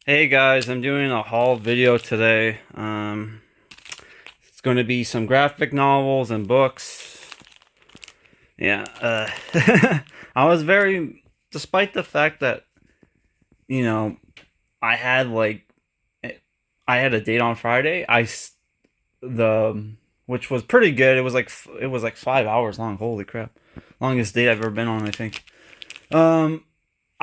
Hey guys, I'm doing a haul video today. It's going to be some graphic novels and books. Yeah, I was very, despite the fact that, you know, I had like, I had a date on Friday. Which was pretty good. It was like 5 hours long. Holy crap, longest date I've ever been on, I think. Um,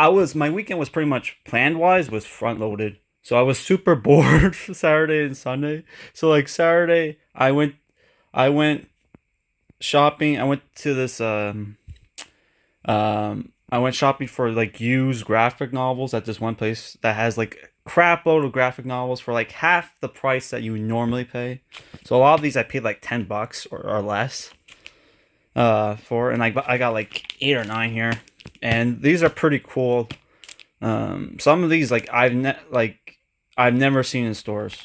my weekend was pretty much planned wise was front loaded. So I was super bored for Saturday and Sunday. So like Saturday I went shopping. I went shopping for like used graphic novels at this one place that has like crap load of graphic novels for like half the price that you would normally pay. So a lot of these I paid like $10 or less for, and I got like 8 or 9 here, and these are pretty cool. Some of these I've never seen in stores.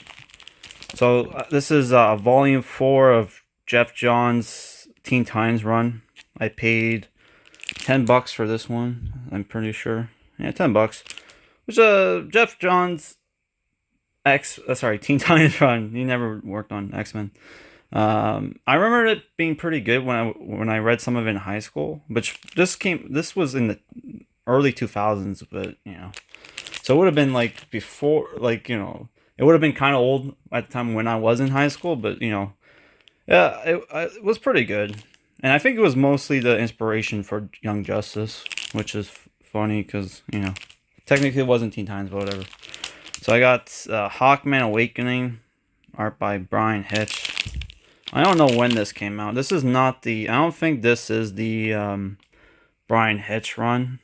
So this is volume 4 of Jeff Johns Teen Titans run. I paid $10 for this one. I'm pretty sure. Yeah, $10. Which Jeff Johns Teen Titans run. He never worked on X-Men. I remember it being pretty good when I read some of it in high school, which this was in the early 2000s, but so it would have been like before, it would have been kind of old at the time when I was in high school, but yeah, it was pretty good. And I think it was mostly the inspiration for Young Justice, which is funny because, technically it wasn't Teen Titans, but whatever. So I got Hawkman Awakening, art by Brian Hitch. I don't know when this came out. I don't think this is the Brian Hitch run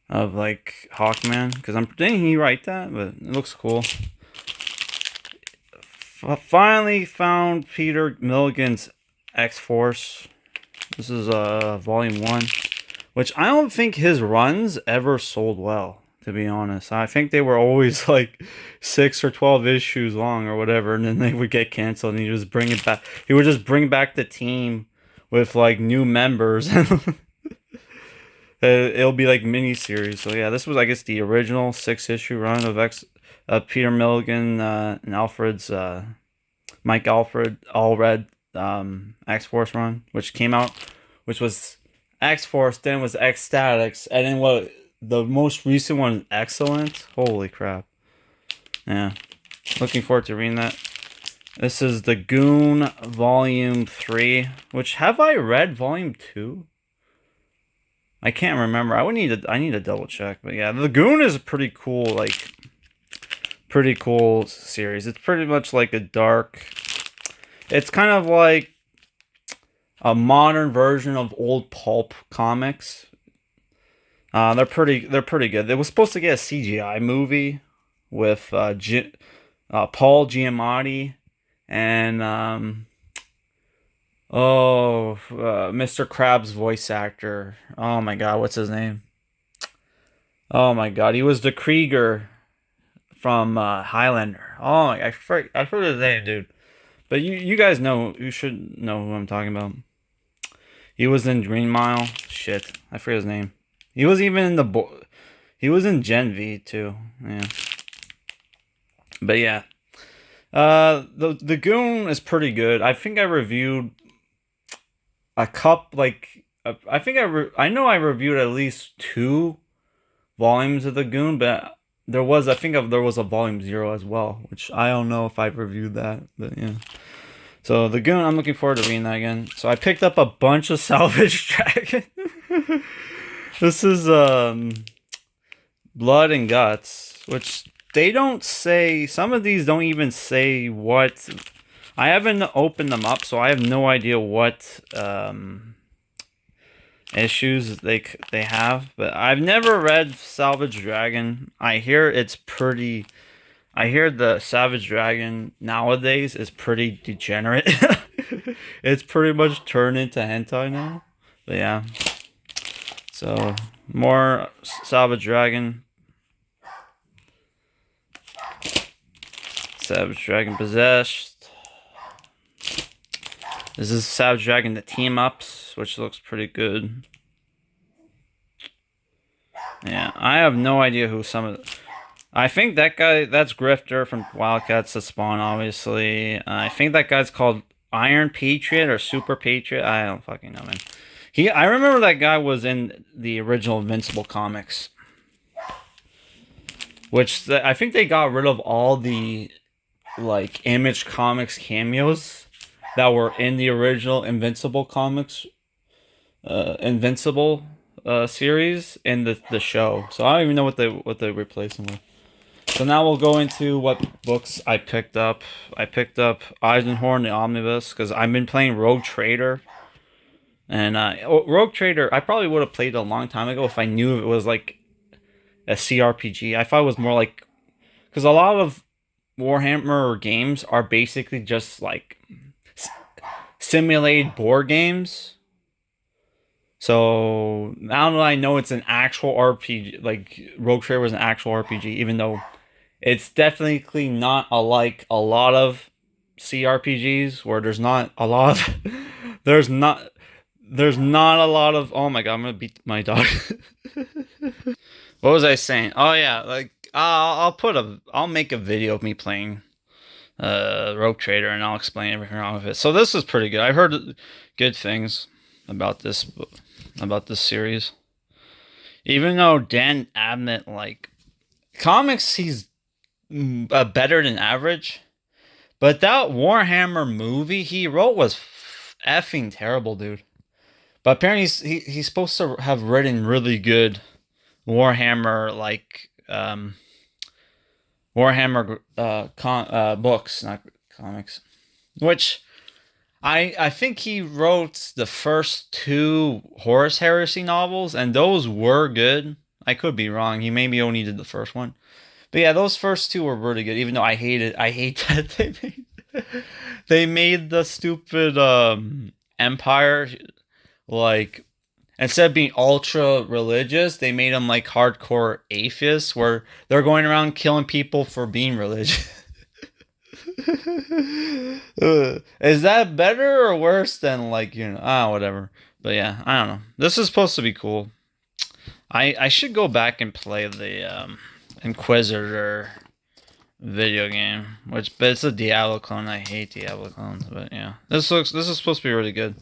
of like Hawkman, because didn't he write that? But it looks cool. Finally found Peter Milligan's X-Force. This is volume 1, which I don't think his runs ever sold well, to be honest. I think they were always like 6 or 12 issues long or whatever, and then they would get canceled, and he would just bring back the team with like new members. It'll be like mini series. So yeah, this was, I guess, the original 6 issue run of Peter Milligan and Mike Alfred Allred X Force run, which was X Force, then was X Statics, and then what the most recent one, Excellent. Holy crap! Yeah, looking forward to reading that. This is the Goon Volume 3, which, have I read Volume 2? I can't remember. I need to double check. But yeah, the Goon is a pretty cool series. It's pretty much like it's kind of like a modern version of old pulp comics. They're pretty good. They were supposed to get a CGI movie with Paul Giamatti and Mr. Krabs' voice actor. Oh my god, what's his name? Oh my god, he was the Krieger from Highlander. Oh, I forgot his name, dude. But you guys know, you should know who I'm talking about. He was in Green Mile. Shit, I forget his name. He was even in he was in Gen V too. Yeah. But yeah, the Goon is pretty good. I think I reviewed a cup like I think I know I reviewed at least 2 volumes of the Goon, but there was there was a volume 0 as well, which I don't know if I've reviewed that, but yeah. So the Goon, I'm looking forward to reading that again. So I picked up a bunch of Salvage Dragon. This is Blood and Guts, which they don't say. Some of these don't even say what. I haven't opened them up, so I have no idea what issues they have. But I've never read Salvage Dragon. I hear it's pretty. I hear the Savage Dragon nowadays is pretty degenerate. It's pretty much turned into hentai now. But yeah. So more Savage Dragon. Savage Dragon Possessed. This is Savage Dragon the Team Ups, which looks pretty good. Yeah, I have no idea who some of I think that guy, that's Grifter from Wildcats to Spawn, obviously. I think that guy's called Iron Patriot or Super Patriot. I don't fucking know, man. I remember that guy was in the original Invincible comics, which I think they got rid of all the like Image Comics cameos that were in the original Invincible comics, Invincible series in the show. So I don't even know what they replaced them with. So now we'll go into what books I picked up. I picked up Eisenhorn the Omnibus because I've been playing Rogue Trader. And Rogue Trader, I probably would have played a long time ago if I knew it was like a CRPG. I thought it was more like, because a lot of Warhammer games are basically just like simulated board games. So now that I know it's an actual RPG, like Rogue Trader was an actual RPG, even though it's definitely not alike a lot of CRPGs where there's not a lot of there's not a lot of, oh my god, I'm gonna beat my dog. What was I saying? Oh yeah, like I'll make a video of me playing Rogue Trader and I'll explain everything wrong with it. So this is pretty good. I've heard good things about this series. Even though Dan Abnett, like comics, he's better than average. But that Warhammer movie he wrote was effing terrible, dude. But apparently he's supposed to have written really good Warhammer Warhammer books, not comics. Which I think he wrote the first two Horus Heresy novels, and those were good. I could be wrong. He maybe only did the first one. But yeah, those first two were really good, even though I hate that they made the stupid Empire, like, instead of being ultra religious, they made them like hardcore atheists where they're going around killing people for being religious. Is that better or worse than, like, whatever. But yeah, I don't know. This is supposed to be cool. I should go back and play the Inquisitor video game, but it's a Diablo clone. I hate Diablo clones, but yeah, this is supposed to be really good.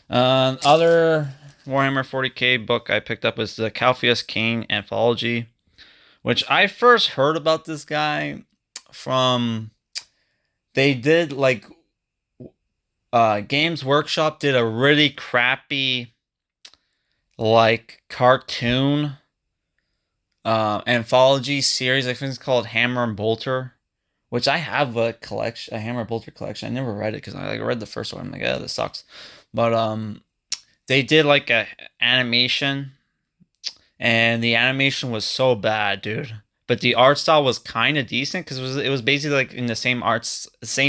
Other Warhammer 40k book I picked up was the Calpheus King anthology, which I first heard about this guy from, they did like Games Workshop did a really crappy like cartoon anthology series. I think it's called Hammer and Bolter, which I have a collection, a Hammer and Bolter collection. I never read it because I read the first one. I'm like, yeah, this sucks. But they did like a animation, and the animation was so bad, dude. But the art style was kind of decent because it was basically like in the same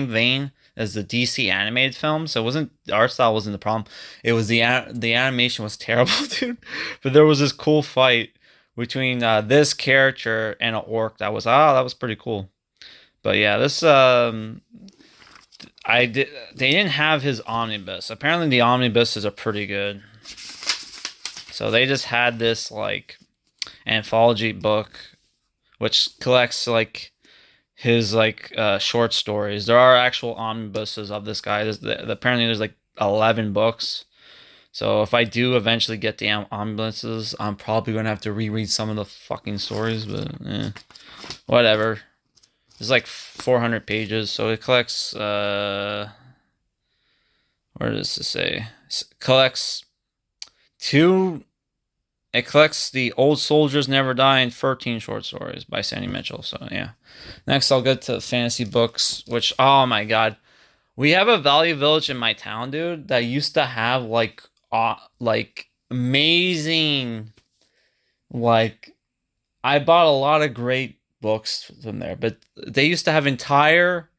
vein as the DC animated film. So it wasn't, the art style wasn't the problem. It was the animation was terrible, dude. But there was this cool fight between this character and an orc that was pretty cool. But yeah, this they didn't have his omnibus. Apparently the omnibuses are pretty good. So they just had this like anthology book which collects like his like short stories. There are actual omnibuses of this guy. Apparently there's like 11 books. So if I do eventually get the omnibuses, I'm probably gonna have to reread some of the fucking stories, but whatever. It's like 400 pages, so it collects where does it say? It collects The Old Soldiers Never Die and 13 short stories by Sandy Mitchell. So yeah. Next I'll get to fantasy books, which, oh my god. We have a Value Village in my town, dude, that used to have like amazing, like, I bought a lot of great books from there, but they used to have entire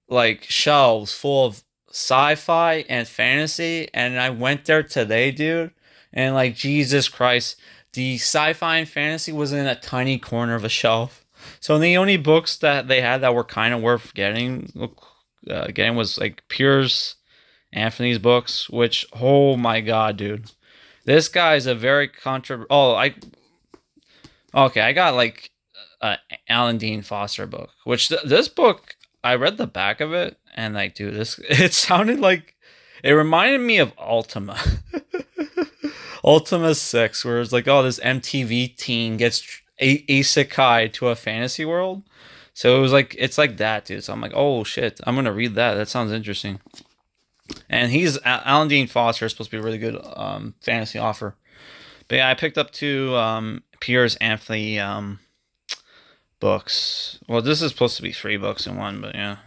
like shelves full of sci-fi and fantasy, and I went there today, dude, and like, Jesus Christ, the sci-fi and fantasy was in a tiny corner of a shelf. So the only books that they had that were kind of worth getting was like Piers Anthony's books, which, oh my god, dude, this guy is a very I got like a Alan Dean Foster book, which this book I read the back of it and like, dude, this it sounded like it reminded me of Ultima. Ultima 6, where it's like, oh, this MTV teen gets isekai to a fantasy world. So it was like, it's like that, dude. So I'm like, oh shit, I'm gonna read that. That sounds interesting. And Alan Dean Foster is supposed to be a really good fantasy author. But yeah, I picked up two Piers Anthony books. Well, this is supposed to be 3 books in one, but yeah.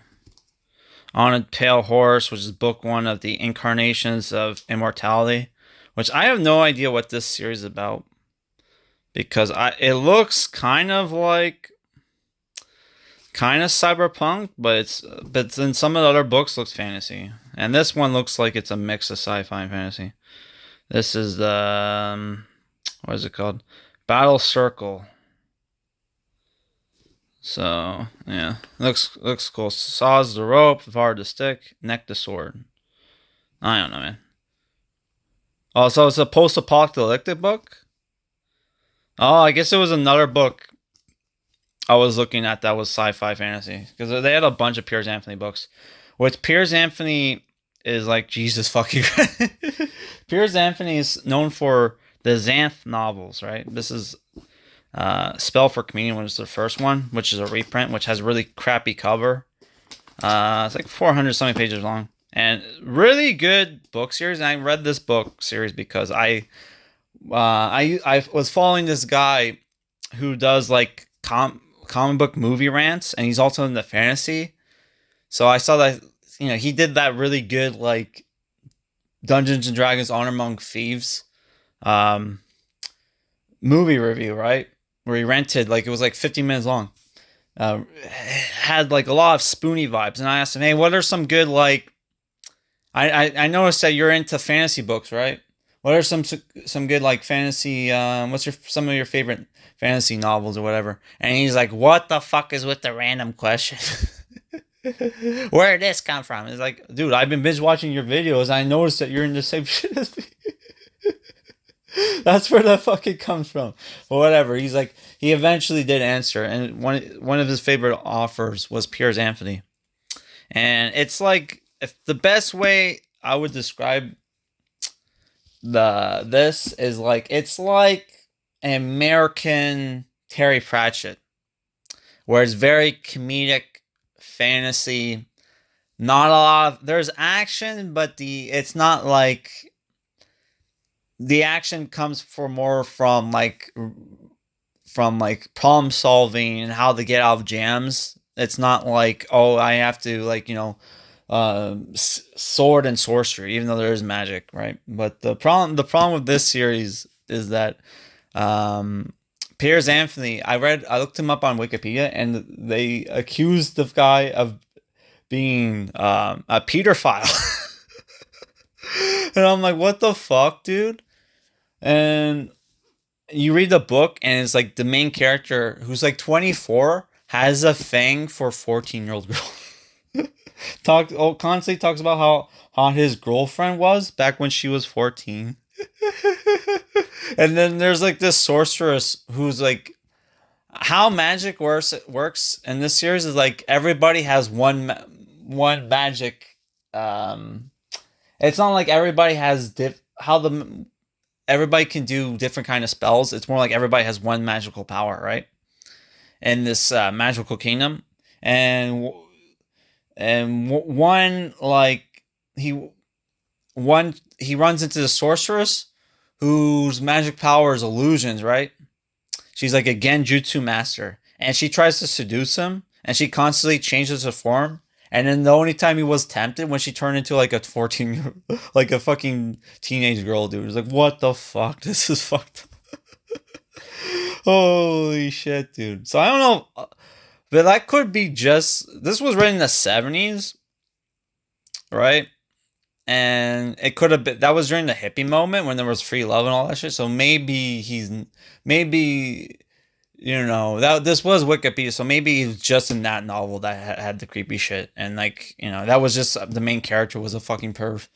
On a Pale Horse, which is book 1 of the Incarnations of Immortality, which I have no idea what this series is about, because it looks kind of cyberpunk, but in some of the other books looks fantasy, and this one looks like it's a mix of sci-fi and fantasy. This is the what is it called? Battle Circle. So yeah, looks cool. Saws the rope, Var the stick, neck the sword. I don't know, man. Oh, so it's a post-apocalyptic book? Oh, I guess it was another book I was looking at that was sci-fi fantasy, because they had a bunch of Piers Anthony books. Which Piers Anthony is like Jesus fucking. Piers Anthony is known for the Xanth novels, right? This is Spell for Communion, which is the first one, which is a reprint, which has a really crappy cover. It's like 400 something pages long, and really good book series. And I read this book series because I was following this guy who does like comic book movie rants, and he's also into fantasy. So I saw that, you know, he did that really good like Dungeons and Dragons Honor Among Thieves movie review, right? Where he rented, like, it was like 50 minutes long. Had like a lot of Spoonie vibes, and I asked him, hey, what are some good like I noticed that you're into fantasy books, right? What are some good like fantasy what's some of your favorite fantasy novels or whatever? And he's like, what the fuck is with the random question? Where did this come from? It's like, dude, I've been binge watching your videos. I noticed that you're in the same shit as me. That's where that fucking comes from. But whatever. He's like, he eventually did answer, and one of his favorite offers was Piers Anthony. And it's like, if the best way I would describe this is like, it's like an American Terry Pratchett, where it's very comedic fantasy. Not a lot of, there's action, but it's not like, the action comes more from like problem solving and how to get out of jams. It's not like, oh, I have to like, you know, sword and sorcery, even though there is magic, right? But the problem with this series is that Piers Anthony, I looked him up on Wikipedia, and they accused the guy of being a pedophile. And I'm like, what the fuck, dude? And you read the book, and it's like the main character, who's like 24, has a thing for 14-year-old girls. Constantly talks about how hot his girlfriend was back when she was 14. And then there's like this sorceress who's like, how magic works in this series is like, everybody has one magic. It's not like everybody has everybody can do different kind of spells. It's more like everybody has one magical power, right? In this magical kingdom, and one like he runs into the sorceress whose magic power is illusions, right? She's like a genjutsu master, and she tries to seduce him, and she constantly changes her form. And then the only time he was tempted, when she turned into like a 14, like a fucking teenage girl, dude. It's like, what the fuck? This is fucked up. Holy shit, dude. So I don't know, but that could be this was written in the 70s, right? And it could have been, that was during the hippie moment when there was free love and all that shit. So maybe you know, that this was Wikipedia, so maybe he's just in that novel that had the creepy shit, and like, you know, that was just the main character was a fucking perv.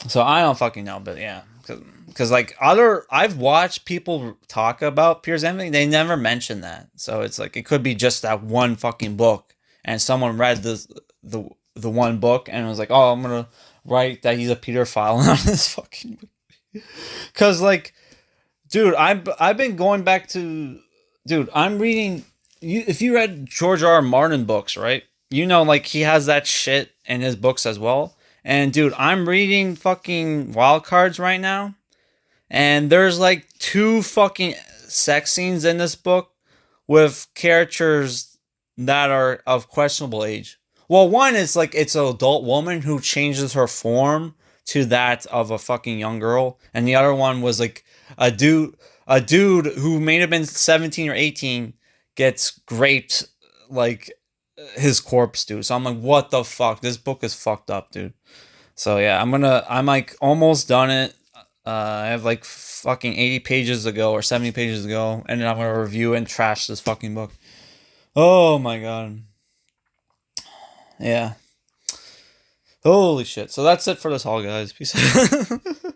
So I don't fucking know, but yeah, Because like I've watched people talk about Piers Anthony, they never mention that. So it's like it could be just that one fucking book, and someone read the one book and was like, oh, I'm gonna write that he's a pedophile on this fucking book. Because like, dude, I've been going back to, dude, I'm reading. If you read George R. R. Martin books, right? You know, like he has that shit in his books as well. And dude, I'm reading fucking Wild Cards right now, and there's like two fucking sex scenes in this book with characters that are of questionable age. Well, one is like it's an adult woman who changes her form to that of a fucking young girl, and the other one was like a dude who may have been 17 or 18 gets raped, like his corpse, dude. So I'm like, what the fuck? This book is fucked up, dude. So yeah, I'm like almost done it. I have like fucking 80 pages to go or 70 pages to go, and then I'm gonna review and trash this fucking book. Oh my god. Yeah. Holy shit. So that's it for this haul, guys. Peace out.